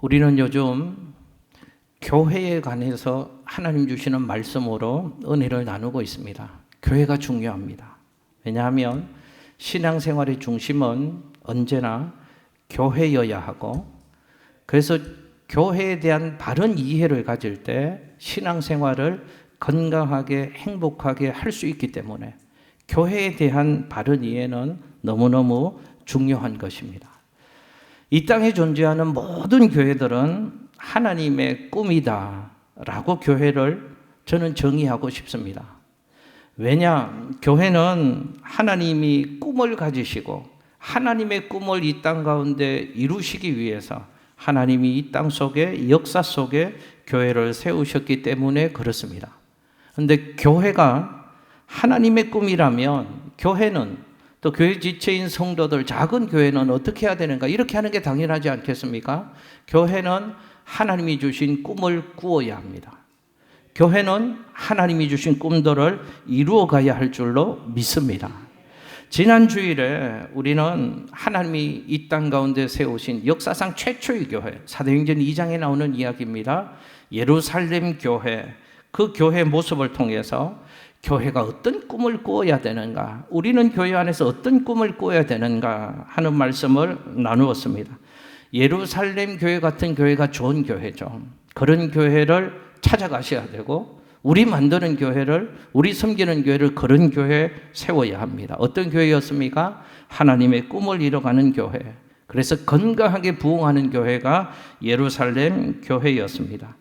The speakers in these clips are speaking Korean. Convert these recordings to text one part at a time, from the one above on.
우리는 요즘 교회에 관해서 하나님 주시는 말씀으로 은혜를 나누고 있습니다. 교회가 중요합니다. 왜냐하면 신앙생활의 중심은 언제나 교회여야 하고, 그래서 교회에 대한 바른 이해를 가질 때 신앙생활을 건강하게 행복하게 할 수 있기 때문에 교회에 대한 바른 이해는 너무너무 중요한 것입니다. 이 땅에 존재하는 모든 교회들은 하나님의 꿈이다 라고 교회를 저는 정의하고 싶습니다. 왜냐? 교회는 하나님이 꿈을 가지시고 하나님의 꿈을 이 땅 가운데 이루시기 위해서 하나님이 이 땅 속에, 역사 속에 교회를 세우셨기 때문에 그렇습니다. 그런데 교회가 하나님의 꿈이라면 교회는, 또 교회 지체인 성도들, 작은 교회는 어떻게 해야 되는가? 이렇게 하는 게 당연하지 않겠습니까? 교회는 하나님이 주신 꿈을 꾸어야 합니다. 교회는 하나님이 주신 꿈들을 이루어 가야 할 줄로 믿습니다. 지난 주일에 우리는 하나님이 이 땅 가운데 세우신 역사상 최초의 교회, 사도행전 2장에 나오는 이야기입니다. 예루살렘 교회, 그 교회 모습을 통해서 교회가 어떤 꿈을 꾸어야 되는가, 우리는 교회 안에서 어떤 꿈을 꾸어야 되는가 하는 말씀을 나누었습니다. 예루살렘 교회 같은 교회가 좋은 교회죠. 그런 교회를 찾아가셔야 되고, 우리 만드는 교회를, 우리 섬기는 교회를 그런 교회 세워야 합니다. 어떤 교회였습니까? 하나님의 꿈을 이뤄가는 교회. 그래서 건강하게 부흥하는 교회가 예루살렘 교회였습니다.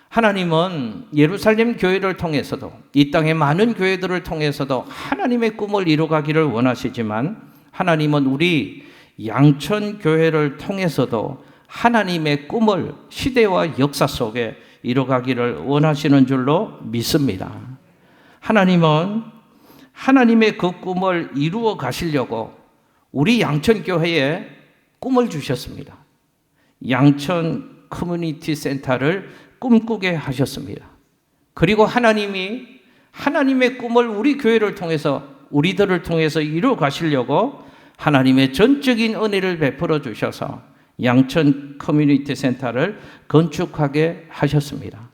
하나님은 예루살렘 교회를 통해서도, 이 땅의 많은 교회들을 통해서도 하나님의 꿈을 이루가기를 원하시지만, 하나님은 우리 양천 교회를 통해서도 하나님의 꿈을 시대와 역사 속에 이루가기를 원하시는 줄로 믿습니다. 하나님은 하나님의 그 꿈을 이루어 가시려고 우리 양천 교회에 꿈을 주셨습니다. 양천 커뮤니티 센터를 꿈꾸게 하셨습니다. 그리고 하나님이 하나님의 꿈을 우리 교회를 통해서, 우리들을 통해서 이루어 가시려고 하나님의 전적인 은혜를 베풀어 주셔서 양천 커뮤니티 센터를 건축하게 하셨습니다.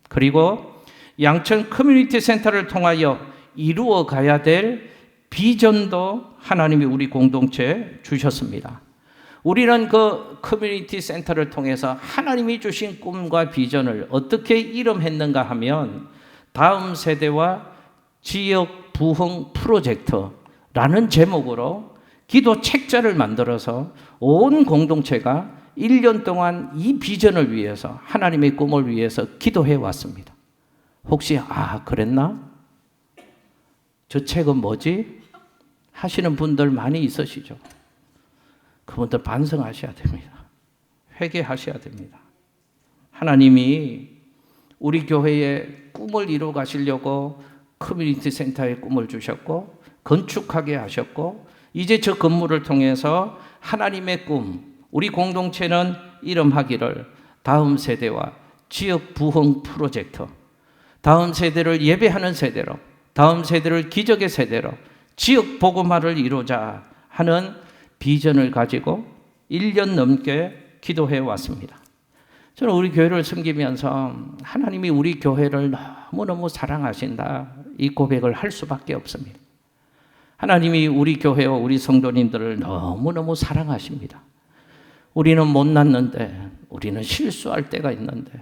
그리고 양천 커뮤니티 센터를 통하여 이루어 가야 될 비전도 하나님이 우리 공동체에 주셨습니다. 우리는 그 커뮤니티 센터를 통해서 하나님이 주신 꿈과 비전을 어떻게 이름했는가 하면, 다음 세대와 지역 부흥 프로젝트라는 제목으로 기도 책자를 만들어서 온 공동체가 1년 동안 이 비전을 위해서, 하나님의 꿈을 위해서 기도해 왔습니다. 혹시 그랬나? 저 책은 뭐지? 하시는 분들 많이 있으시죠? 그분들 반성하셔야 됩니다. 회개하셔야 됩니다. 하나님이 우리 교회에 꿈을 이루어 가시려고 커뮤니티 센터에 꿈을 주셨고 건축하게 하셨고, 이제 저 건물을 통해서 하나님의 꿈, 우리 공동체는 이름하기를 다음 세대와 지역 부흥 프로젝트, 다음 세대를 예배하는 세대로, 다음 세대를 기적의 세대로 지역 복음화를 이루자 하는 비전을 가지고 1년 넘게 기도해 왔습니다. 저는 우리 교회를 섬기면서 하나님이 우리 교회를 너무너무 사랑하신다, 이 고백을 할 수밖에 없습니다. 하나님이 우리 교회와 우리 성도님들을 너무너무 사랑하십니다. 우리는 못났는데, 우리는 실수할 때가 있는데,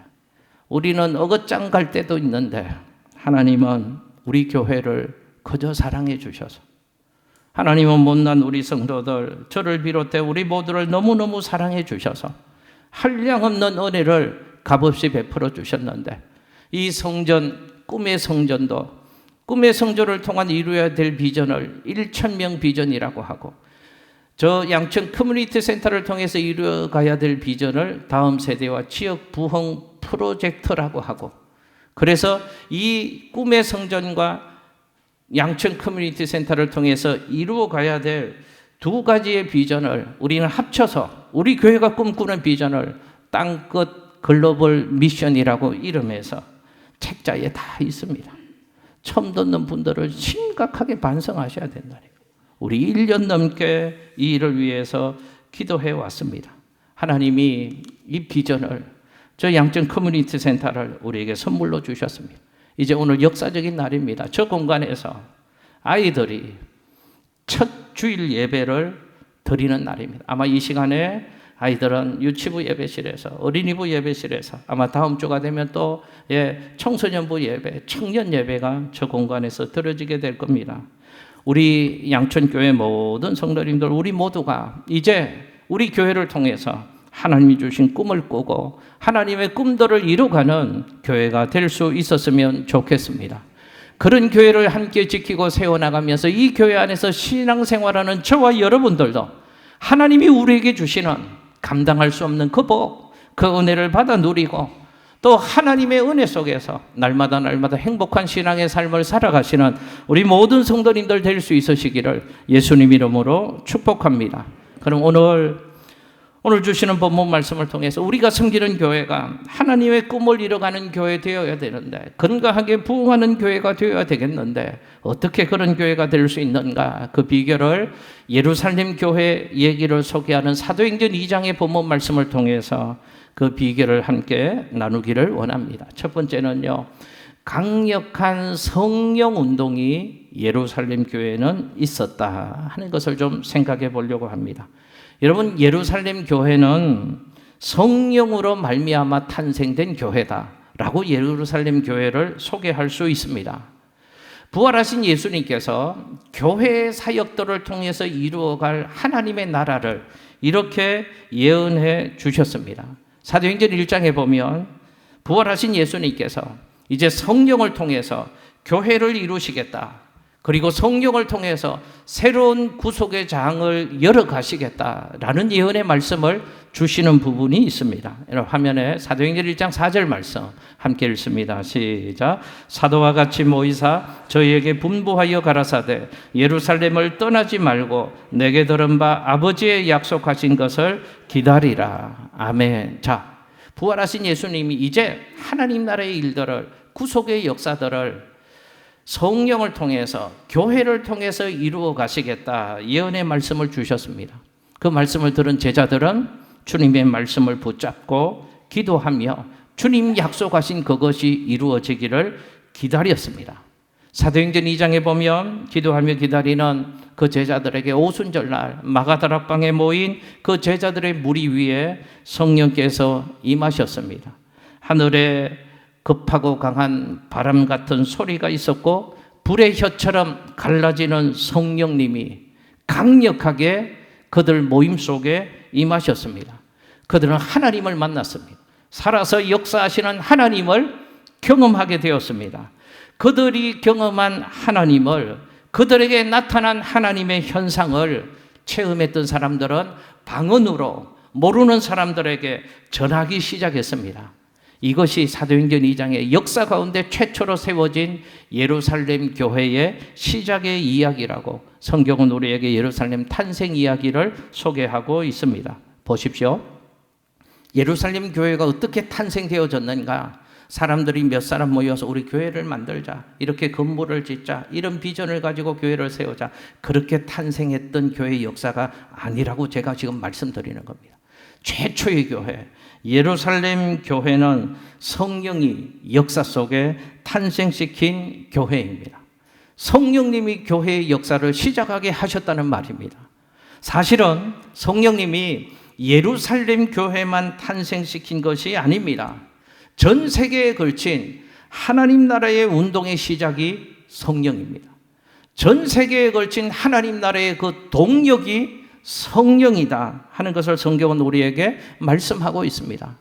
우리는 어긋장 갈 때도 있는데, 하나님은 우리 교회를 그저 사랑해 주셔서, 하나님은 못난 우리 성도들, 저를 비롯해 우리 모두를 너무너무 사랑해 주셔서 한량없는 은혜를 값없이 베풀어 주셨는데, 이 성전, 꿈의 성전도 꿈의 성전을 통한 이루어야 될 비전을 1,000명 비전이라고 하고, 저 양천 커뮤니티 센터를 통해서 이루어 가야 될 비전을 다음 세대와 지역 부흥 프로젝트라고 하고, 그래서 이 꿈의 성전과 양천 커뮤니티 센터를 통해서 이루어 가야 될 두 가지의 비전을 우리는 합쳐서, 우리 교회가 꿈꾸는 비전을 땅끝 글로벌 미션이라고 이름해서 책자에 다 있습니다. 처음 듣는 분들을 심각하게 반성하셔야 된다니까. 우리 1년 넘게 이 일을 위해서 기도해 왔습니다. 하나님이 이 비전을, 저 양천 커뮤니티 센터를 우리에게 선물로 주셨습니다. 이제 오늘 역사적인 날입니다. 저 공간에서 아이들이 첫 주일 예배를 드리는 날입니다. 아마 이 시간에 아이들은 유치부 예배실에서, 어린이부 예배실에서, 아마 다음 주가 되면 또 청소년부 예배, 청년 예배가 저 공간에서 드려지게 될 겁니다. 우리 양천교회 모든 성도님들, 우리 모두가 이제 우리 교회를 통해서 하나님이 주신 꿈을 꾸고 하나님의 꿈들을 이루어가는 교회가 될 수 있었으면 좋겠습니다. 그런 교회를 함께 지키고 세워나가면서 이 교회 안에서 신앙생활하는 저와 여러분들도 하나님이 우리에게 주시는 감당할 수 없는 그 복, 그 은혜를 받아 누리고 또 하나님의 은혜 속에서 날마다 행복한 신앙의 삶을 살아가시는 우리 모든 성도님들 될 수 있으시기를 예수님 이름으로 축복합니다. 그럼 오늘 주시는 본문 말씀을 통해서 우리가 섬기는 교회가 하나님의 꿈을 이뤄가는 교회 되어야 되는데, 건강하게 부흥하는 교회가 되어야 되겠는데 어떻게 그런 교회가 될 수 있는가, 그 비결을 예루살렘 교회 얘기를 소개하는 사도행전 2장의 본문 말씀을 통해서 그 비결을 함께 나누기를 원합니다. 첫 번째는요, 강력한 성령 운동이 예루살렘 교회에는 있었다 하는 것을 좀 생각해 보려고 합니다. 여러분, 예루살렘 교회는 성령으로 말미암아 탄생된 교회다라고 예루살렘 교회를 소개할 수 있습니다. 부활하신 예수님께서 교회의 사역들을 통해서 이루어갈 하나님의 나라를 이렇게 예언해 주셨습니다. 사도행전 1장에 보면 부활하신 예수님께서 이제 성령을 통해서 교회를 이루시겠다, 그리고 성령을 통해서 새로운 구속의 장을 열어가시겠다라는 예언의 말씀을 주시는 부분이 있습니다. 화면에 사도행전 1장 4절 말씀 함께 읽습니다. 시작. 사도와 같이 모이사 저희에게 분부하여 가라사대 예루살렘을 떠나지 말고 내게 들은 바 아버지의 약속하신 것을 기다리라. 아멘. 자, 부활하신 예수님이 이제 하나님 나라의 일들을, 구속의 역사들을 성령을 통해서, 교회를 통해서 이루어 가시겠다 예언의 말씀을 주셨습니다. 그 말씀을 들은 제자들은 주님의 말씀을 붙잡고 기도하며 주님 약속하신 그것이 이루어지기를 기다렸습니다. 사도행전 2장에 보면 기도하며 기다리는 그 제자들에게 오순절날 마가다락방에 모인 그 제자들의 무리 위에 성령께서 임하셨습니다. 하늘에 급하고 강한 바람 같은 소리가 있었고 불의 혀처럼 갈라지는 성령님이 강력하게 그들 모임 속에 임하셨습니다. 그들은 하나님을 만났습니다. 살아서 역사하시는 하나님을 경험하게 되었습니다. 그들이 경험한 하나님을, 그들에게 나타난 하나님의 현상을 체험했던 사람들은 방언으로 모르는 사람들에게 전하기 시작했습니다. 이것이 사도행전 2장의 역사 가운데 최초로 세워진 예루살렘 교회의 시작의 이야기라고 성경은 우리에게 예루살렘 탄생 이야기를 소개하고 있습니다. 보십시오. 예루살렘 교회가 어떻게 탄생되어졌는가? 사람들이 몇 사람 모여서 우리 교회를 만들자, 이렇게 건물을 짓자, 이런 비전을 가지고 교회를 세우자, 그렇게 탄생했던 교회의 역사가 아니라고 제가 지금 말씀드리는 겁니다. 최초의 교회, 예루살렘 교회는 성령이 역사 속에 탄생시킨 교회입니다. 성령님이 교회의 역사를 시작하게 하셨다는 말입니다. 사실은 성령님이 예루살렘 교회만 탄생시킨 것이 아닙니다. 전 세계에 걸친 하나님 나라의 운동의 시작이 성령입니다. 전 세계에 걸친 하나님 나라의 그 동력이 성령이다 하는 것을 성경은 우리에게 말씀하고 있습니다.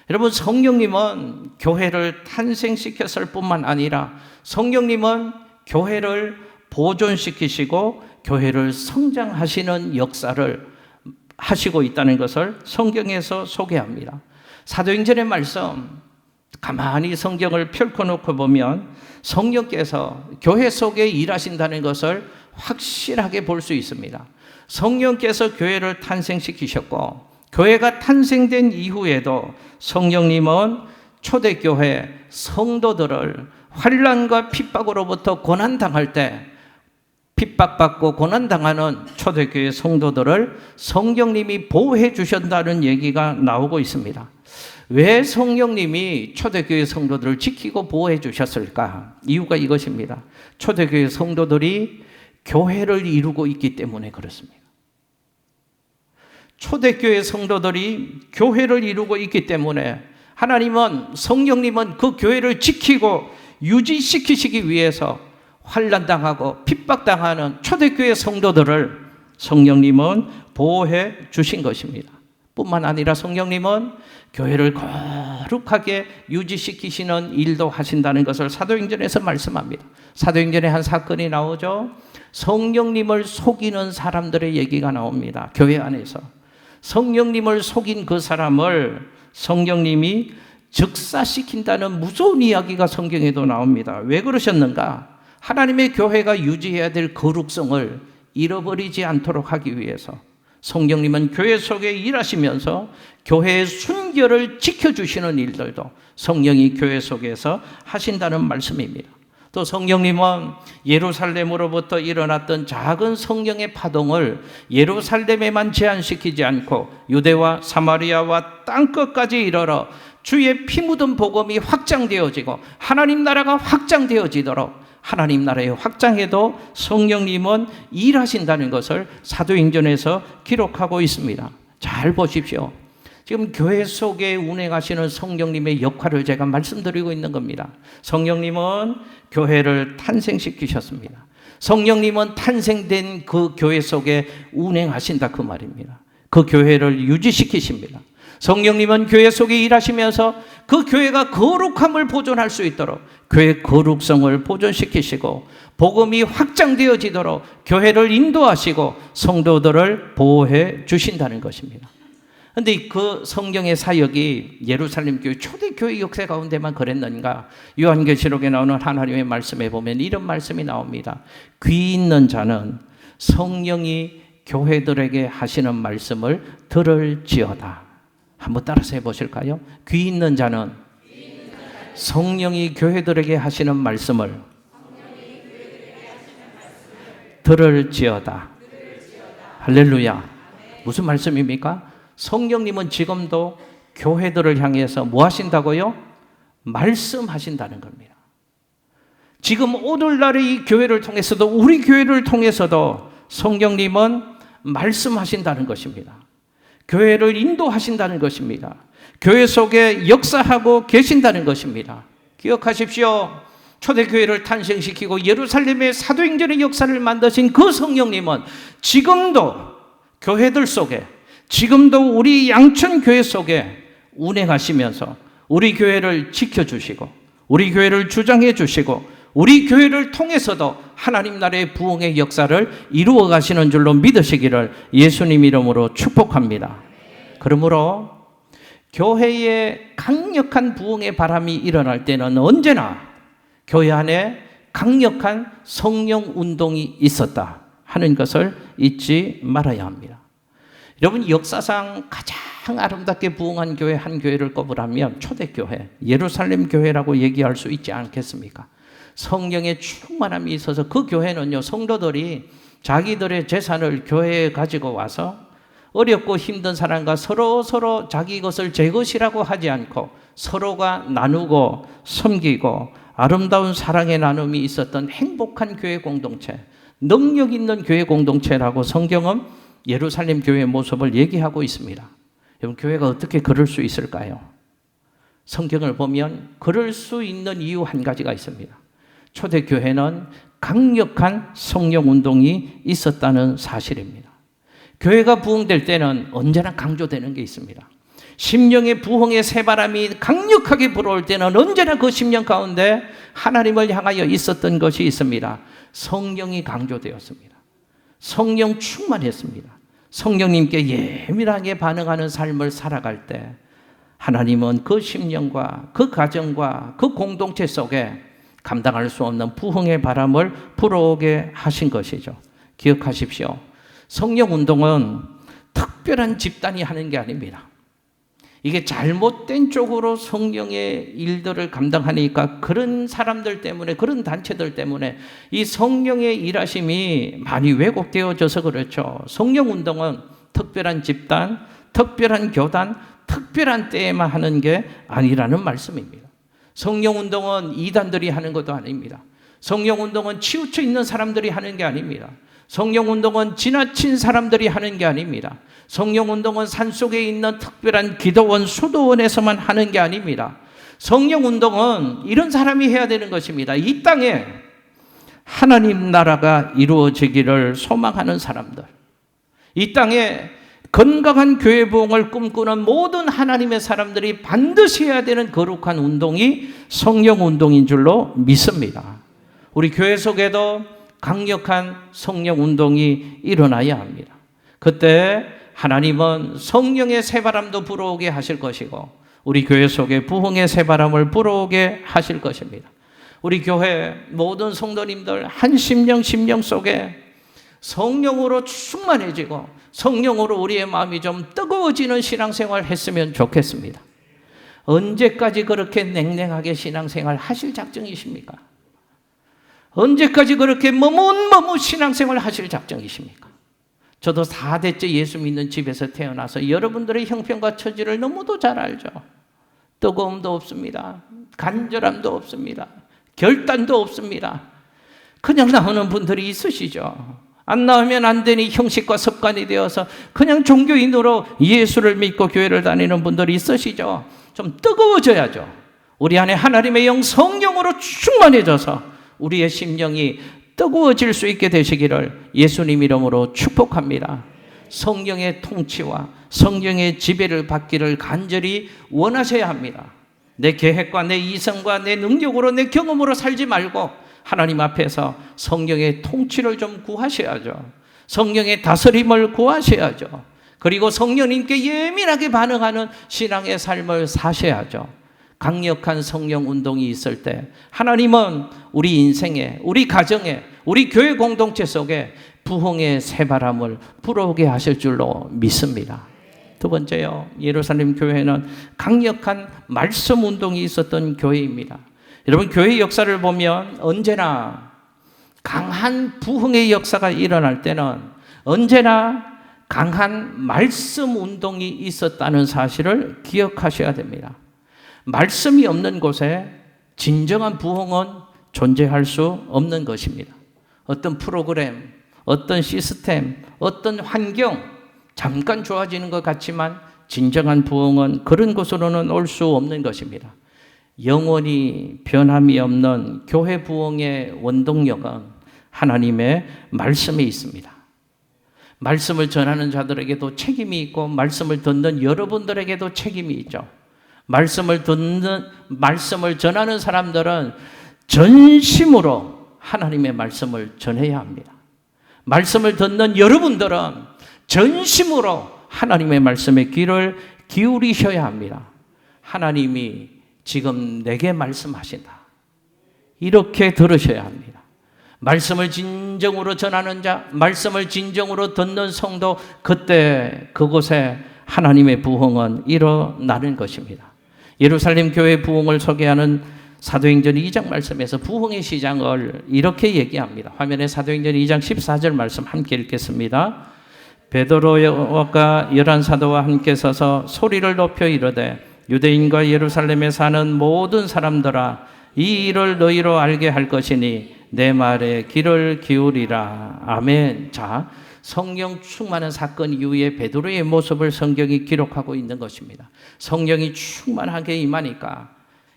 여러분, 성령님은 교회를 탄생시켰을 뿐만 아니라 성령님은 교회를 보존시키시고 교회를 성장하시는 역사를 하시고 있다는 것을 성경에서 소개합니다. 사도행전의 말씀 가만히 성경을 펼쳐놓고 보면 성령께서 교회 속에 일하신다는 것을 확실하게 볼 수 있습니다. 성령께서 교회를 탄생시키셨고 교회가 탄생된 이후에도 성령님은 초대교회 성도들을 환난과 핍박으로부터 고난당할 때 핍박받고 고난당하는 초대교회 성도들을 성령님이 보호해 주신다는 얘기가 나오고 있습니다. 왜 성령님이 초대교회 성도들을 지키고 보호해 주셨을까? 이유가 이것입니다. 초대교회 성도들이 교회를 이루고 있기 때문에 그렇습니다. 초대교회 성도들이 교회를 이루고 있기 때문에 하나님은, 성령님은 그 교회를 지키고 유지시키시기 위해서 환난당하고 핍박당하는 초대교회 성도들을 성령님은 보호해 주신 것입니다. 뿐만 아니라 성령님은 교회를 거룩하게 유지시키시는 일도 하신다는 것을 사도행전에서 말씀합니다. 사도행전에 한 사건이 나오죠. 성령님을 속이는 사람들의 얘기가 나옵니다. 교회 안에서 성령님을 속인 그 사람을 성령님이 즉사시킨다는 무서운 이야기가 성경에도 나옵니다. 왜 그러셨는가? 하나님의 교회가 유지해야 될 거룩성을 잃어버리지 않도록 하기 위해서 성령님은 교회 속에 일하시면서 교회의 순결을 지켜주시는 일들도 성령이 교회 속에서 하신다는 말씀입니다. 또 성령님은 예루살렘으로부터 일어났던 작은 성령의 파동을 예루살렘에만 제한시키지 않고 유대와 사마리아와 땅끝까지 이르러 주의 피 묻은 복음이 확장되어지고 하나님 나라가 확장되어지도록 하나님 나라의 확장에도 성령님은 일하신다는 것을 사도행전에서 기록하고 있습니다. 잘 보십시오. 지금 교회 속에 운행하시는 성령님의 역할을 제가 말씀드리고 있는 겁니다. 성령님은 교회를 탄생시키셨습니다. 성령님은 탄생된 그 교회 속에 운행하신다 그 말입니다. 그 교회를 유지시키십니다. 성령님은 교회 속에 일하시면서 그 교회가 거룩함을 보존할 수 있도록 교회의 거룩성을 보존시키시고 복음이 확장되어지도록 교회를 인도하시고 성도들을 보호해 주신다는 것입니다. 그런데 그 성령의 사역이 예루살렘 교회 초대교회 역사 가운데만 그랬는가? 요한계시록에 나오는 하나님의 말씀에 보면 이런 말씀이 나옵니다. 귀 있는 자는 성령이 교회들에게 하시는 말씀을 들을지어다. 한번 따라서 해보실까요? 귀 있는 자는 성령이 교회들에게 하시는 말씀을 들을지어다. 할렐루야. 무슨 말씀입니까? 성령님은 지금도 교회들을 향해서 뭐 하신다고요? 말씀하신다는 겁니다. 지금 오늘날의 이 교회를 통해서도, 우리 교회를 통해서도 성령님은 말씀하신다는 것입니다. 교회를 인도하신다는 것입니다. 교회 속에 역사하고 계신다는 것입니다. 기억하십시오. 초대교회를 탄생시키고 예루살렘의 사도행전의 역사를 만드신 그 성령님은 지금도 교회들 속에, 지금도 우리 양천교회 속에 운행하시면서 우리 교회를 지켜주시고 우리 교회를 주장해 주시고 우리 교회를 통해서도 하나님 나라의 부흥의 역사를 이루어 가시는 줄로 믿으시기를 예수님 이름으로 축복합니다. 그러므로 교회에 강력한 부흥의 바람이 일어날 때는 언제나 교회 안에 강력한 성령 운동이 있었다 하는 것을 잊지 말아야 합니다. 여러분, 역사상 가장 아름답게 부흥한 교회 한 교회를 꼽으라면 초대교회, 예루살렘 교회라고 얘기할 수 있지 않겠습니까? 성령의 충만함이 있어서 그 교회는요, 성도들이 자기들의 재산을 교회에 가지고 와서 어렵고 힘든 사람과 서로 자기 것을 제 것이라고 하지 않고 서로가 나누고 섬기고 아름다운 사랑의 나눔이 있었던 행복한 교회 공동체, 능력 있는 교회 공동체라고 성경은 예루살렘 교회의 모습을 얘기하고 있습니다. 여러분, 교회가 어떻게 그럴 수 있을까요? 성경을 보면 그럴 수 있는 이유 한 가지가 있습니다. 초대교회는 강력한 성령 운동이 있었다는 사실입니다. 교회가 부흥될 때는 언제나 강조되는 게 있습니다. 심령의 부흥의 새바람이 강력하게 불어올 때는 언제나 그 심령 가운데 하나님을 향하여 있었던 것이 있습니다. 성령이 강조되었습니다. 성령 충만했습니다. 성령님께 예민하게 반응하는 삶을 살아갈 때 하나님은 그 심령과 그 가정과 그 공동체 속에 감당할 수 없는 부흥의 바람을 불어오게 하신 것이죠. 기억하십시오. 성령 운동은 특별한 집단이 하는 게 아닙니다. 이게 잘못된 쪽으로 성령의 일들을 감당하니까 그런 사람들 때문에, 그런 단체들 때문에 이 성령의 일하심이 많이 왜곡되어져서 그렇죠. 성령 운동은 특별한 집단, 특별한 교단, 특별한 때에만 하는 게 아니라는 말씀입니다. 성령 운동은 이단들이 하는 것도 아닙니다. 성령 운동은 치우쳐 있는 사람들이 하는 게 아닙니다. 성령 운동은 지나친 사람들이 하는 게 아닙니다. 성령 운동은 산속에 있는 특별한 기도원, 수도원에서만 하는 게 아닙니다. 성령 운동은 이런 사람이 해야 되는 것입니다. 이 땅에 하나님 나라가 이루어지기를 소망하는 사람들, 이 땅에 건강한 교회 부흥을 꿈꾸는 모든 하나님의 사람들이 반드시 해야 되는 거룩한 운동이 성령 운동인 줄로 믿습니다. 우리 교회 속에도 강력한 성령 운동이 일어나야 합니다. 그때 하나님은 성령의 새바람도 불어오게 하실 것이고 우리 교회 속에 부흥의 새바람을 불어오게 하실 것입니다. 우리 교회 모든 성도님들 한 심령 속에 성령으로 충만해지고 성령으로 우리의 마음이 좀 뜨거워지는 신앙생활 했으면 좋겠습니다. 언제까지 그렇게 냉랭하게 신앙생활 하실 작정이십니까? 언제까지 그렇게 머뭇머뭇 신앙생활 하실 작정이십니까? 저도 4대째 예수 믿는 집에서 태어나서 여러분들의 형편과 처지를 너무도 잘 알죠. 뜨거움도 없습니다. 간절함도 없습니다. 결단도 없습니다. 그냥 나오는 분들이 있으시죠. 안 나오면 안 되니 형식과 습관이 되어서 그냥 종교인으로 예수를 믿고 교회를 다니는 분들이 있으시죠. 좀 뜨거워져야죠. 우리 안에 하나님의 영 성령으로 충만해져서 우리의 심령이 뜨거워질 수 있게 되시기를 예수님 이름으로 축복합니다. 성령의 통치와 성령의 지배를 받기를 간절히 원하셔야 합니다. 내 계획과 내 이성과 내 능력으로 내 경험으로 살지 말고 하나님 앞에서 성령의 통치를 좀 구하셔야죠. 성령의 다스림을 구하셔야죠. 그리고 성령님께 예민하게 반응하는 신앙의 삶을 사셔야죠. 강력한 성령 운동이 있을 때 하나님은 우리 인생에, 우리 가정에, 우리 교회 공동체 속에 부흥의 새바람을 불어오게 하실 줄로 믿습니다. 두 번째요, 예루살렘 교회는 강력한 말씀 운동이 있었던 교회입니다. 여러분, 교회 역사를 보면 언제나 강한 부흥의 역사가 일어날 때는 언제나 강한 말씀 운동이 있었다는 사실을 기억하셔야 됩니다. 말씀이 없는 곳에 진정한 부흥은 존재할 수 없는 것입니다. 어떤 프로그램, 어떤 시스템, 어떤 환경, 잠깐 좋아지는 것 같지만 진정한 부흥은 그런 곳으로는 올 수 없는 것입니다. 영원히 변함이 없는 교회 부흥의 원동력은 하나님의 말씀에 있습니다. 말씀을 전하는 자들에게도 책임이 있고 말씀을 듣는 여러분들에게도 책임이 있죠. 말씀을 전하는 사람들은 전심으로 하나님의 말씀을 전해야 합니다. 말씀을 듣는 여러분들은 전심으로 하나님의 말씀에 귀를 기울이셔야 합니다. 하나님이 지금 내게 말씀하신다. 이렇게 들으셔야 합니다. 말씀을 진정으로 전하는 자, 말씀을 진정으로 듣는 성도, 그때 그곳에 하나님의 부흥은 일어나는 것입니다. 예루살렘 교회 부흥을 소개하는 사도행전 2장 말씀에서 부흥의 시작을 이렇게 얘기합니다. 화면에 사도행전 2장 14절 말씀 함께 읽겠습니다. 베드로가 11사도와 함께 서서 소리를 높여 이르되 유대인과 예루살렘에 사는 모든 사람들아, 이 일을 너희로 알게 할 것이니 내 말에 귀를 기울이라. 아멘. 자, 성령 충만한 사건 이후에 베드로의 모습을 성경이 기록하고 있는 것입니다. 성령이 충만하게 임하니까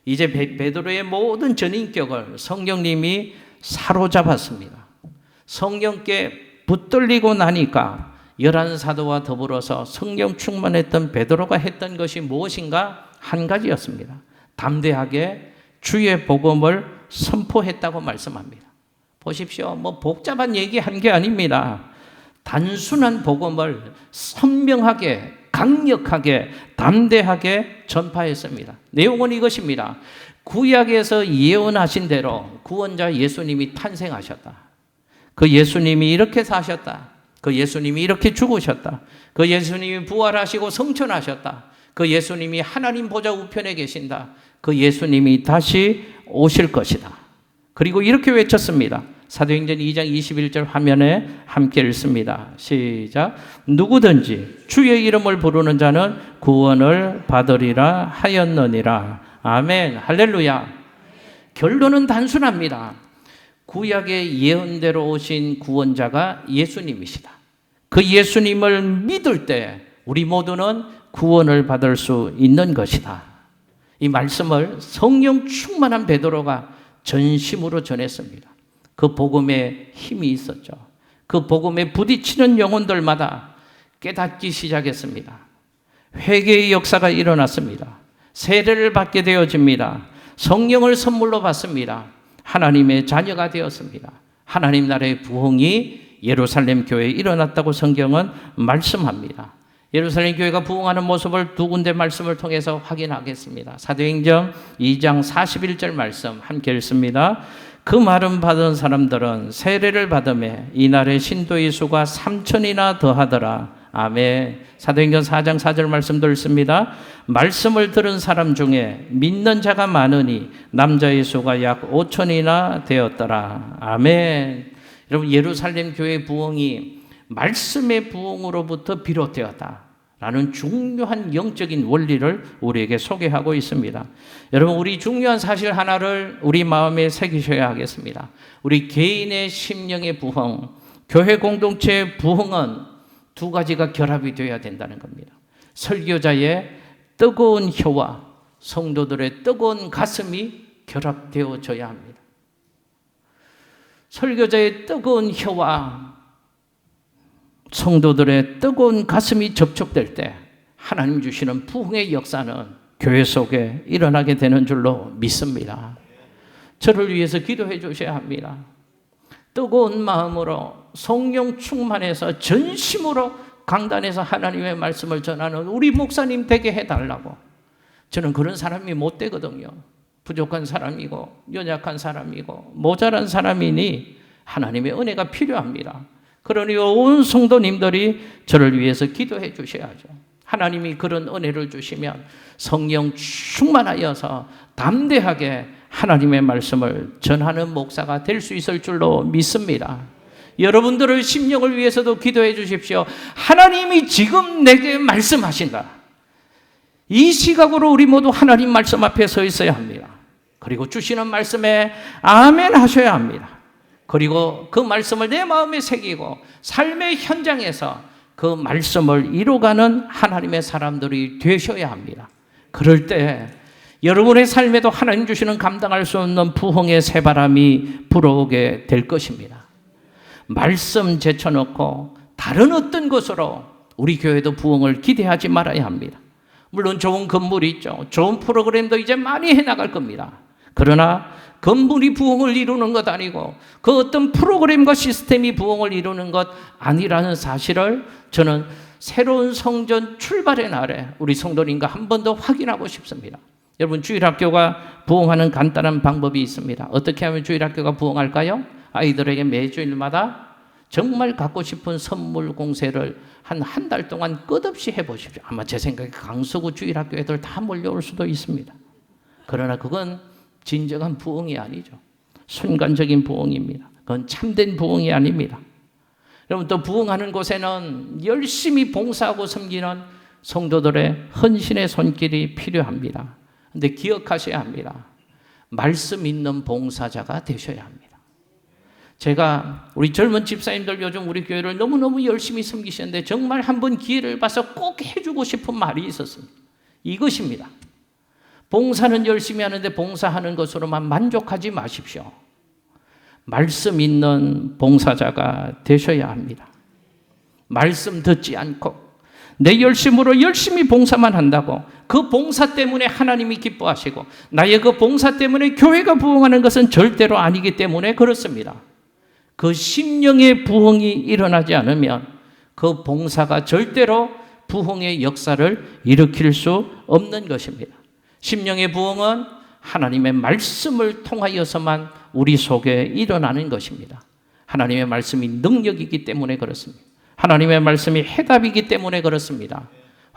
이제 베드로의 모든 전인격을 성령님이 사로잡았습니다. 성령께 붙들리고 나니까 11사도와 더불어서 성령 충만했던 베드로가 했던 것이 무엇인가? 한 가지였습니다. 담대하게 주의 복음을 선포했다고 말씀합니다. 보십시오. 뭐 복잡한 얘기한 게 아닙니다. 단순한 복음을 선명하게, 강력하게, 담대하게 전파했습니다. 내용은 이것입니다. 구약에서 예언하신 대로 구원자 예수님이 탄생하셨다. 그 예수님이 이렇게 사셨다. 그 예수님이 이렇게 죽으셨다. 그 예수님이 부활하시고 성천하셨다. 그 그 예수님이 하나님 보좌 우편에 계신다. 그 예수님이 다시 오실 것이다. 그리고 이렇게 외쳤습니다. 사도행전 2장 21절 화면에 함께 읽습니다. 시작. 누구든지 주의 이름을 부르는 자는 구원을 받으리라 하였느니라. 아멘. 할렐루야. 결론은 단순합니다. 구약의 예언대로 오신 구원자가 예수님이시다. 그 예수님을 믿을 때 우리 모두는 구원을 받을 수 있는 것이다. 이 말씀을 성령 충만한 베드로가 전심으로 전했습니다. 그 복음에 힘이 있었죠. 그 복음에 부딪히는 영혼들마다 깨닫기 시작했습니다. 회개의 역사가 일어났습니다. 세례를 받게 되어집니다. 성령을 선물로 받습니다. 하나님의 자녀가 되었습니다. 하나님 나라의 부흥이 예루살렘 교회에 일어났다고 성경은 말씀합니다. 예루살렘 교회가 부흥하는 모습을 두 군데 말씀을 통해서 확인하겠습니다. 사도행전 2장 41절 말씀 함께 읽습니다. 그 말은 받은 사람들은 세례를 받음에 이날의 신도의 수가 3,000이나 더하더라. 아멘. 사도행전 4장 4절 말씀도 읽습니다. 말씀을 들은 사람 중에 믿는 자가 많으니 남자의 수가 약 5,000이나 되었더라. 아멘. 여러분, 예루살렘 교회 부흥이 말씀의 부흥으로부터 비롯되었다라는 중요한 영적인 원리를 우리에게 소개하고 있습니다. 여러분, 우리 중요한 사실 하나를 우리 마음에 새기셔야 하겠습니다. 우리 개인의 심령의 부흥, 교회 공동체의 부흥은 두 가지가 결합이 되어야 된다는 겁니다. 설교자의 뜨거운 혀와 성도들의 뜨거운 가슴이 결합되어져야 합니다. 설교자의 뜨거운 혀와 성도들의 뜨거운 가슴이 접촉될 때 하나님 주시는 부흥의 역사는 교회 속에 일어나게 되는 줄로 믿습니다. 저를 위해서 기도해 주셔야 합니다. 뜨거운 마음으로 성령 충만해서 전심으로 강단에서 하나님의 말씀을 전하는 우리 목사님 되게 해달라고. 저는 그런 사람이 못 되거든요. 부족한 사람이고 연약한 사람이고 모자란 사람이니 하나님의 은혜가 필요합니다. 그러니 온 성도님들이 저를 위해서 기도해 주셔야죠. 하나님이 그런 은혜를 주시면 성령 충만하여서 담대하게 하나님의 말씀을 전하는 목사가 될 수 있을 줄로 믿습니다. 여러분들의 심령을 위해서도 기도해 주십시오. 하나님이 지금 내게 말씀하신다. 이 시각으로 우리 모두 하나님 말씀 앞에 서 있어야 합니다. 그리고 주시는 말씀에 아멘 하셔야 합니다. 그리고 그 말씀을 내 마음에 새기고 삶의 현장에서 그 말씀을 이루어가는 하나님의 사람들이 되셔야 합니다. 그럴 때 여러분의 삶에도 하나님 주시는 감당할 수 없는 부흥의 새바람이 불어오게 될 것입니다. 말씀 제쳐놓고 다른 어떤 것으로 우리 교회도 부흥을 기대하지 말아야 합니다. 물론 좋은 건물이 있죠. 좋은 프로그램도 이제 많이 해나갈 겁니다. 그러나 건물이 부흥을 이루는 것 아니고 그 어떤 프로그램과 시스템이 부흥을 이루는 것 아니라는 사실을 저는 새로운 성전 출발의 날에 우리 성도님과 한 번 더 확인하고 싶습니다. 여러분, 주일학교가 부흥하는 간단한 방법이 있습니다. 어떻게 하면 주일학교가 부흥할까요? 아이들에게 매주일마다 정말 갖고 싶은 선물 공세를 한 달 동안 끝없이 해보십시오. 아마 제 생각에 강서구 주일학교 애들 다 몰려올 수도 있습니다. 그러나 그건 진정한 부흥이 아니죠. 순간적인 부흥입니다. 그건 참된 부흥이 아닙니다. 여러분, 또 부흥하는 곳에는 열심히 봉사하고 섬기는 성도들의 헌신의 손길이 필요합니다. 그런데 기억하셔야 합니다. 말씀 있는 봉사자가 되셔야 합니다. 제가 우리 젊은 집사님들 요즘 우리 교회를 너무너무 열심히 섬기시는데 정말 한번 기회를 봐서 꼭 해주고 싶은 말이 있었습니다. 이것입니다. 봉사는 열심히 하는데 봉사하는 것으로만 만족하지 마십시오. 말씀 있는 봉사자가 되셔야 합니다. 말씀 듣지 않고 내 열심으로 열심히 봉사만 한다고 그 봉사 때문에 하나님이 기뻐하시고 나의 그 봉사 때문에 교회가 부흥하는 것은 절대로 아니기 때문에 그렇습니다. 그 심령의 부흥이 일어나지 않으면 그 봉사가 절대로 부흥의 역사를 일으킬 수 없는 것입니다. 심령의 부흥은 하나님의 말씀을 통하여서만 우리 속에 일어나는 것입니다. 하나님의 말씀이 능력이기 때문에 그렇습니다. 하나님의 말씀이 해답이기 때문에 그렇습니다.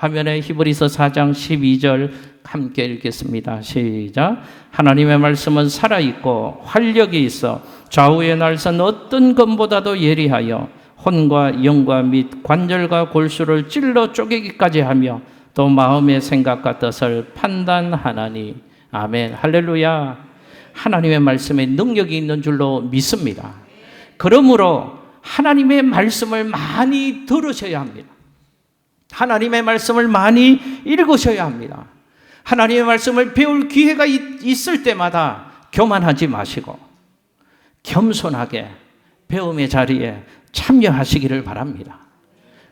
화면에 히브리서 4장 12절 함께 읽겠습니다. 시작. 하나님의 말씀은 살아있고 활력이 있어 좌우의 날선 어떤 검보다도 예리하여 혼과 영과 및 관절과 골수를 찔러 쪼개기까지 하며 또 마음의 생각과 뜻을 판단하나니. 아멘. 할렐루야. 하나님의 말씀에 능력이 있는 줄로 믿습니다. 그러므로 하나님의 말씀을 많이 들으셔야 합니다. 하나님의 말씀을 많이 읽으셔야 합니다. 하나님의 말씀을 배울 기회가 있을 때마다 교만하지 마시고 겸손하게 배움의 자리에 참여하시기를 바랍니다.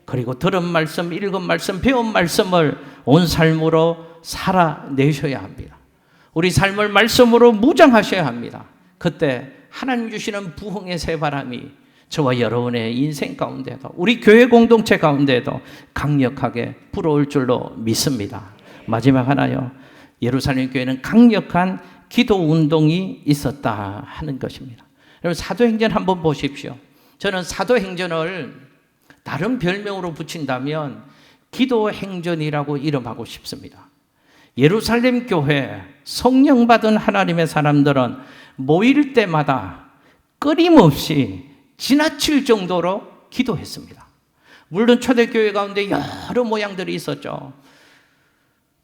그리고 들은 말씀, 읽은 말씀, 배운 말씀을 온 삶으로 살아내셔야 합니다. 우리 삶을 말씀으로 무장하셔야 합니다. 그때 하나님 주시는 부흥의 새바람이 저와 여러분의 인생 가운데도 우리 교회 공동체 가운데도 강력하게 불어올 줄로 믿습니다. 마지막 하나요. 예루살렘 교회는 강력한 기도 운동이 있었다 하는 것입니다. 여러분 사도행전 한번 보십시오. 저는 사도행전을 다른 별명으로 붙인다면 기도행전이라고 이름하고 싶습니다. 예루살렘 교회 성령 받은 하나님의 사람들은 모일 때마다 끊임없이 지나칠 정도로 기도했습니다. 물론 초대교회 가운데 여러 모양들이 있었죠.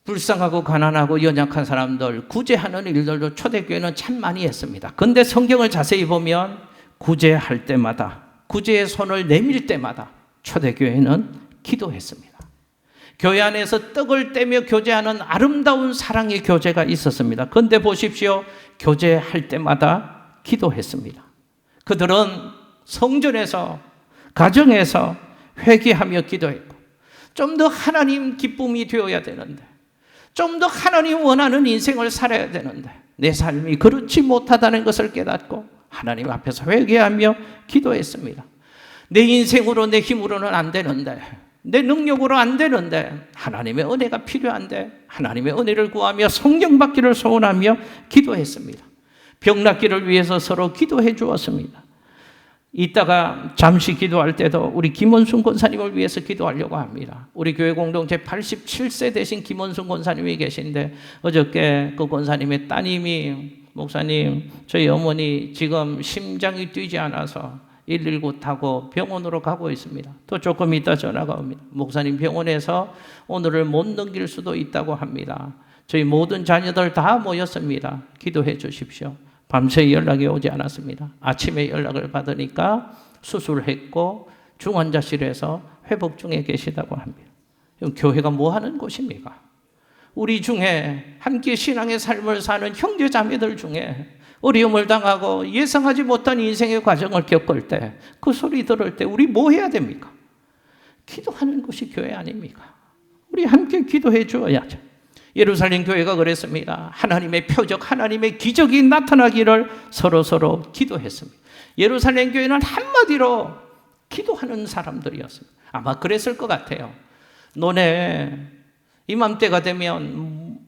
불쌍하고 가난하고 연약한 사람들 구제하는 일들도 초대교회는 참 많이 했습니다. 그런데 성경을 자세히 보면 구제할 때마다, 구제의 손을 내밀 때마다 초대교회는 기도했습니다. 교회 안에서 떡을 떼며 교제하는 아름다운 사랑의 교제가 있었습니다. 그런데 보십시오. 교제할 때마다 기도했습니다. 그들은 성전에서, 가정에서 회개하며 기도했고, 좀 더 하나님 기쁨이 되어야 되는데, 좀 더 하나님 원하는 인생을 살아야 되는데, 내 삶이 그렇지 못하다는 것을 깨닫고 하나님 앞에서 회개하며 기도했습니다. 내 인생으로, 내 힘으로는 안 되는데, 내 능력으로 안 되는데 하나님의 은혜가 필요한데 하나님의 은혜를 구하며 성령 받기를 소원하며 기도했습니다. 병 낫기를 위해서 서로 기도해 주었습니다. 이따가 잠시 기도할 때도 우리 김원순 권사님을 위해서 기도하려고 합니다. 우리 교회 공동체 87세 되신 김원순 권사님이 계신데 어저께 그 권사님의 따님이 목사님 저희 어머니 지금 심장이 뛰지 않아서 119 타고 병원으로 가고 있습니다. 또 조금 있다 전화가 옵니다. 목사님 병원에서 오늘을 못 넘길 수도 있다고 합니다. 저희 모든 자녀들 다 모였습니다. 기도해 주십시오. 밤새 연락이 오지 않았습니다. 아침에 연락을 받으니까 수술했고 중환자실에서 회복 중에 계시다고 합니다. 교회가 뭐 하는 곳입니까? 우리 중에 함께 신앙의 삶을 사는 형제 자매들 중에 어려움을 당하고 예상하지 못한 인생의 과정을 겪을 때 그 소리 들을 때 우리 뭐 해야 됩니까? 기도하는 것이 교회 아닙니까? 우리 함께 기도해 주어야죠. 예루살렘 교회가 그랬습니다. 하나님의 표적, 하나님의 기적이 나타나기를 서로 기도했습니다. 예루살렘 교회는 한마디로 기도하는 사람들이었습니다. 아마 그랬을 것 같아요. 논에 이맘때가 되면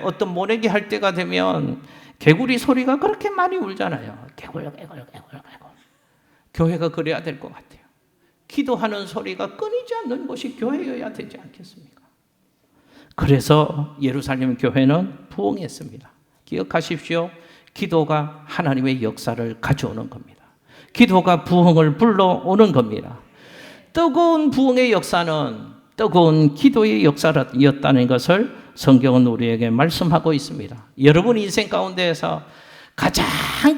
어떤 모내기 할 때가 되면 개구리 소리가 그렇게 많이 울잖아요. 개굴. 교회가 그래야 될 것 같아요. 기도하는 소리가 끊이지 않는 것이 교회여야 되지 않겠습니까? 그래서 예루살렘 교회는 부흥했습니다. 기억하십시오. 기도가 하나님의 역사를 가져오는 겁니다. 기도가 부흥을 불러오는 겁니다. 뜨거운 부흥의 역사는 뜨거운 기도의 역사였다는 것을 성경은 우리에게 말씀하고 있습니다. 여러분 인생 가운데에서 가장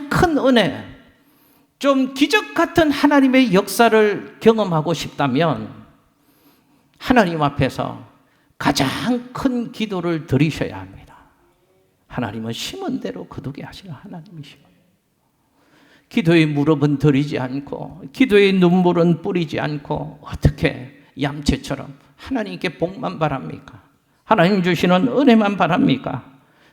큰 은혜, 좀 기적 같은 하나님의 역사를 경험하고 싶다면 하나님 앞에서 가장 큰 기도를 드리셔야 합니다. 하나님은 심은 대로 거두게 하시는 하나님이시고 기도의 무릎은 드리지 않고 기도의 눈물은 뿌리지 않고 어떻게 얌체처럼 하나님께 복만 바랍니까? 하나님 주시는 은혜만 바랍니까?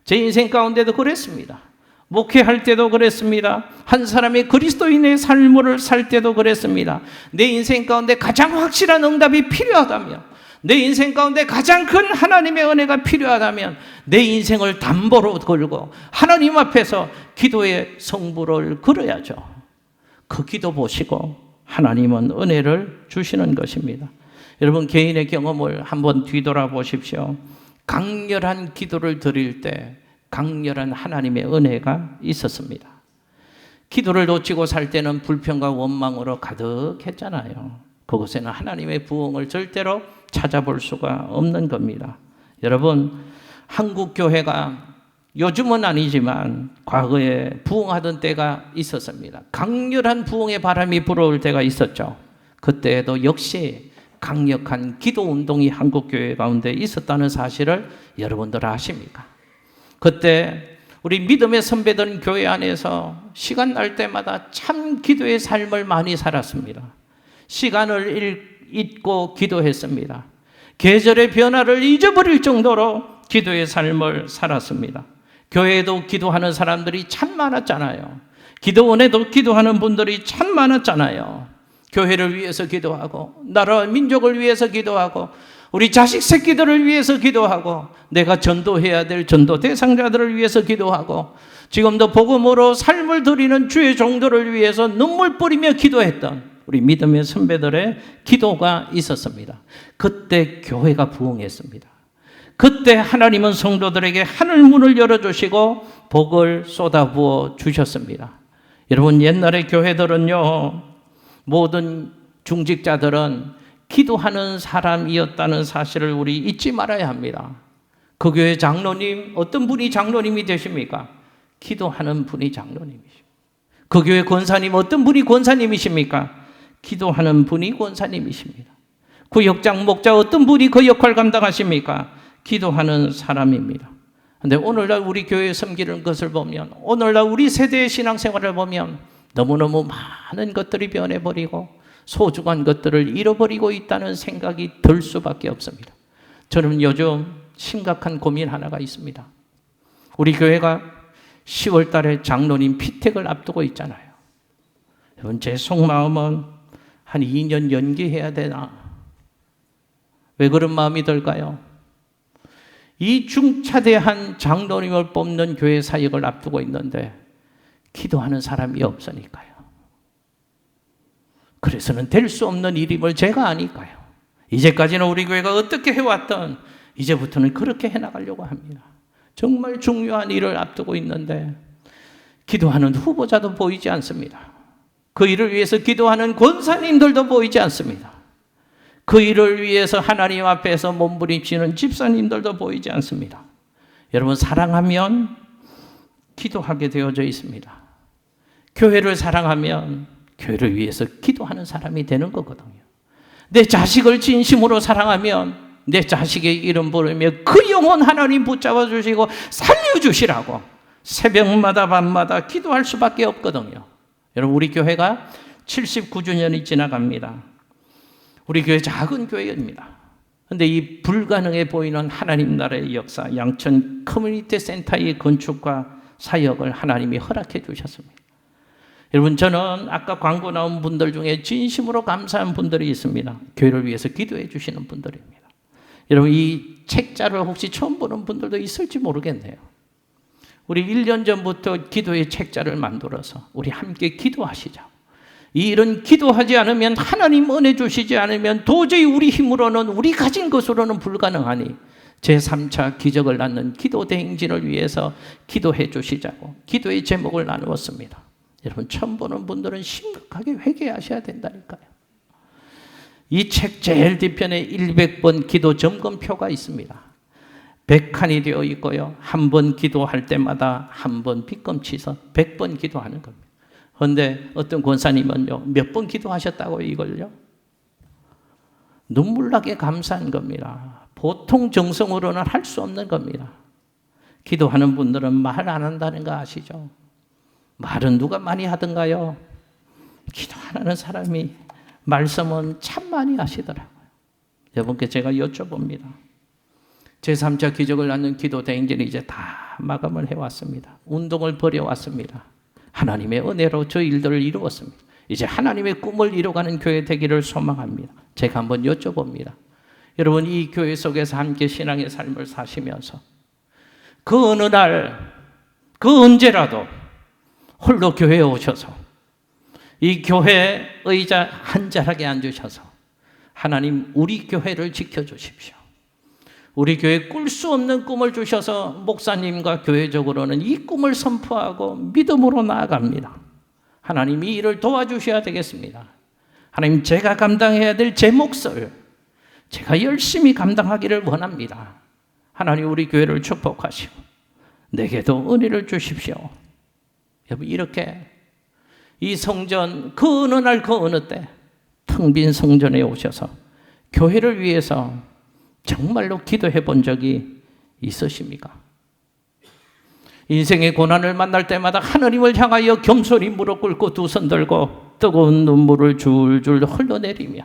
제 인생 가운데도 그랬습니다. 목회할 때도 그랬습니다. 한 사람의 그리스도인의 삶을 살 때도 그랬습니다. 내 인생 가운데 가장 확실한 응답이 필요하다면, 내 인생 가운데 가장 큰 하나님의 은혜가 필요하다면 내 인생을 담보로 걸고 하나님 앞에서 기도의 성부를 걸어야죠. 그 기도 보시고 하나님은 은혜를 주시는 것입니다. 여러분 개인의 경험을 한번 뒤돌아보십시오. 강렬한 기도를 드릴 때 강렬한 하나님의 은혜가 있었습니다. 기도를 놓치고 살 때는 불평과 원망으로 가득했잖아요. 그곳에는 하나님의 부흥을 절대로 찾아볼 수가 없는 겁니다. 여러분, 한국 교회가 요즘은 아니지만 과거에 부흥하던 때가 있었습니다. 강렬한 부흥의 바람이 불어올 때가 있었죠. 그때에도 역시 강력한 기도 운동이 한국 교회 가운데 있었다는 사실을 여러분들 아십니까? 그때 우리 믿음의 선배들은 교회 안에서 시간 날 때마다 참 기도의 삶을 많이 살았습니다. 시간을 잊고 기도했습니다. 계절의 변화를 잊어버릴 정도로 기도의 삶을 살았습니다. 교회에도 기도하는 사람들이 참 많았잖아요. 기도원에도 기도하는 분들이 참 많았잖아요. 교회를 위해서 기도하고 나라와 민족을 위해서 기도하고 우리 자식 새끼들을 위해서 기도하고 내가 전도해야 될 전도 대상자들을 위해서 기도하고 지금도 복음으로 삶을 드리는 주의 종들을 위해서 눈물 뿌리며 기도했던 우리 믿음의 선배들의 기도가 있었습니다. 그때 교회가 부흥했습니다. 그때 하나님은 성도들에게 하늘 문을 열어주시고 복을 쏟아부어 주셨습니다. 여러분 옛날의 교회들은요, 모든 중직자들은 기도하는 사람이었다는 사실을 우리 잊지 말아야 합니다. 그 교회 장로님, 어떤 분이 장로님이 되십니까? 기도하는 분이 장로님이십니다. 그 교회 권사님, 어떤 분이 권사님이십니까? 기도하는 분이 권사님이십니다. 구역장 목자, 어떤 분이 그 역할 감당하십니까? 기도하는 사람입니다. 그런데 오늘날 우리 교회에 섬기는 것을 보면, 오늘날 우리 세대의 신앙생활을 보면 너무너무 많은 것들이 변해버리고 소중한 것들을 잃어버리고 있다는 생각이 들 수밖에 없습니다. 저는 요즘 심각한 고민 하나가 있습니다. 우리 교회가 10월 달에 장로님 피택을 앞두고 있잖아요. 여러분, 제 속마음은 한 2년 연기해야 되나? 왜 그런 마음이 들까요? 이 중차대한 장로님을 뽑는 교회 사역을 앞두고 있는데 기도하는 사람이 없으니까요. 그래서는 될 수 없는 일임을 제가 아니까요. 이제까지는 우리 교회가 어떻게 해왔던 이제부터는 그렇게 해나가려고 합니다. 정말 중요한 일을 앞두고 있는데 기도하는 후보자도 보이지 않습니다. 그 일을 위해서 기도하는 권사님들도 보이지 않습니다. 그 일을 위해서 하나님 앞에서 몸부림치는 집사님들도 보이지 않습니다. 여러분, 사랑하면 기도하게 되어져 있습니다. 교회를 사랑하면 교회를 위해서 기도하는 사람이 되는 거거든요. 내 자식을 진심으로 사랑하면 내 자식의 이름 부르며 그 영혼 하나님 붙잡아 주시고 살려주시라고 새벽마다 밤마다 기도할 수밖에 없거든요. 여러분, 우리 교회가 79주년이 지나갑니다. 우리 교회 작은 교회입니다. 그런데 이 불가능해 보이는 하나님 나라의 역사, 양천 커뮤니티 센터의 건축과 사역을 하나님이 허락해 주셨습니다. 여러분, 저는 아까 광고 나온 분들 중에 진심으로 감사한 분들이 있습니다. 교회를 위해서 기도해 주시는 분들입니다. 여러분, 이 책자를 혹시 처음 보는 분들도 있을지 모르겠네요. 우리 1년 전부터 기도의 책자를 만들어서 우리 함께 기도하시자. 이 일은 기도하지 않으면, 하나님 은혜 주시지 않으면 도저히 우리 힘으로는, 우리 가진 것으로는 불가능하니 제3차 기적을 낳는 기도 대행진을 위해서 기도해 주시자고 기도의 제목을 나누었습니다. 여러분, 처음 보는 분들은 심각하게 회개하셔야 된다니까요. 이 책 제일 뒤편에 100번 기도 점검표가 있습니다. 100칸이 되어 있고요. 한 번 기도할 때마다 한 번 빗금치서 100번 기도하는 겁니다. 그런데 어떤 권사님은요, 몇 번 기도하셨다고 이걸요? 눈물 나게 감사한 겁니다. 보통 정성으로는 할 수 없는 겁니다. 기도하는 분들은 말 안 한다는 거 아시죠? 말은 누가 많이 하던가요? 기도 안 하는 사람이 말씀은 참 많이 하시더라고요. 여러분께 제가 여쭤봅니다. 제3차 기적을 낳는 기도 대행진이 이제 다 마감을 해왔습니다. 운동을 벌여왔습니다. 하나님의 은혜로 저 일들을 이루었습니다. 이제 하나님의 꿈을 이루어가는 교회 되기를 소망합니다. 제가 한번 여쭤봅니다. 여러분, 이 교회 속에서 함께 신앙의 삶을 사시면서 그 어느 날, 그 언제라도 홀로 교회에 오셔서 이 교회 의자 한 자락에 앉으셔서 하나님 우리 교회를 지켜주십시오. 우리 교회 꿀 수 없는 꿈을 주셔서 목사님과 교회적으로는 이 꿈을 선포하고 믿음으로 나아갑니다. 하나님 이 일을 도와주셔야 되겠습니다. 하나님 제가 감당해야 될 제 몫을 제가 열심히 감당하기를 원합니다. 하나님 우리 교회를 축복하시고 내게도 은혜를 주십시오. 여러분 이렇게 이 성전 그 어느 날 그 어느 때 텅 빈 성전에 오셔서 교회를 위해서 정말로 기도해 본 적이 있으십니까? 인생의 고난을 만날 때마다 하나님을 향하여 겸손히 무릎 꿇고 두 손 들고 뜨거운 눈물을 줄줄 흘러내리며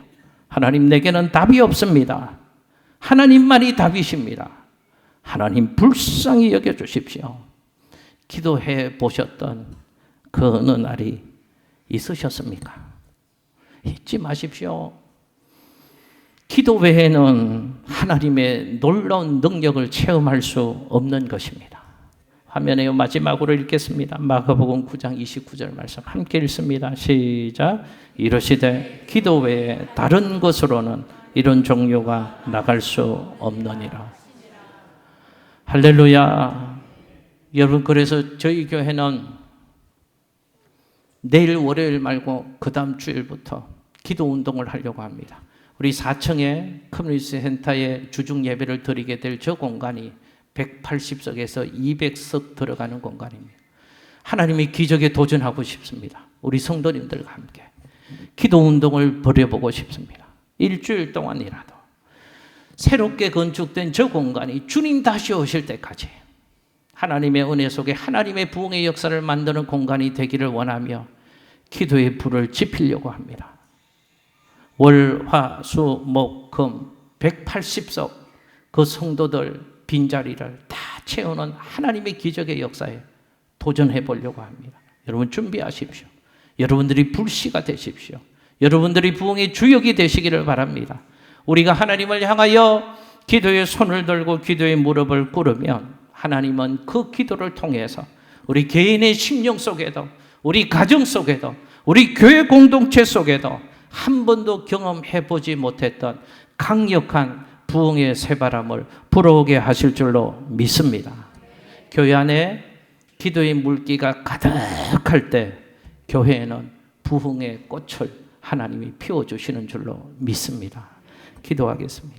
하나님 내게는 답이 없습니다. 하나님만이 답이십니다. 하나님 불쌍히 여겨주십시오. 기도해 보셨던 그 어느 날이 있으셨습니까? 잊지 마십시오. 기도 외에는 하나님의 놀라운 능력을 체험할 수 없는 것입니다. 화면에 마지막으로 읽겠습니다. 마가복음 9장 29절 말씀 함께 읽습니다. 시작. 이르시되 기도 외에 다른 것으로는 이런 종료가 나갈 수 없느니라. 할렐루야. 여러분 그래서 저희 교회는 내일 월요일 말고 그 다음 주일부터 기도 운동을 하려고 합니다. 우리 4층에 커뮤니티 센터에 주중 예배를 드리게 될 저 공간이 180석에서 200석 들어가는 공간입니다. 하나님의 기적에 도전하고 싶습니다. 우리 성도님들과 함께 기도 운동을 벌여보고 싶습니다. 일주일 동안이라도 새롭게 건축된 저 공간이 주님 다시 오실 때까지 하나님의 은혜 속에 하나님의 부흥의 역사를 만드는 공간이 되기를 원하며 기도의 불을 지피려고 합니다. 월, 화, 수, 목, 금 180석 그 성도들 빈자리를 다 채우는 하나님의 기적의 역사에 도전해 보려고 합니다. 여러분 준비하십시오. 여러분들이 불씨가 되십시오. 여러분들이 부흥의 주역이 되시기를 바랍니다. 우리가 하나님을 향하여 기도의 손을 들고 기도의 무릎을 꿇으면 하나님은 그 기도를 통해서 우리 개인의 심령 속에도 우리 가정 속에도 우리 교회 공동체 속에도 한 번도 경험해 보지 못했던 강력한 부흥의 새바람을 불어오게 하실 줄로 믿습니다. 교회 안에 기도의 물기가 가득할 때 교회에는 부흥의 꽃을 하나님이 피워주시는 줄로 믿습니다. 기도하겠습니다.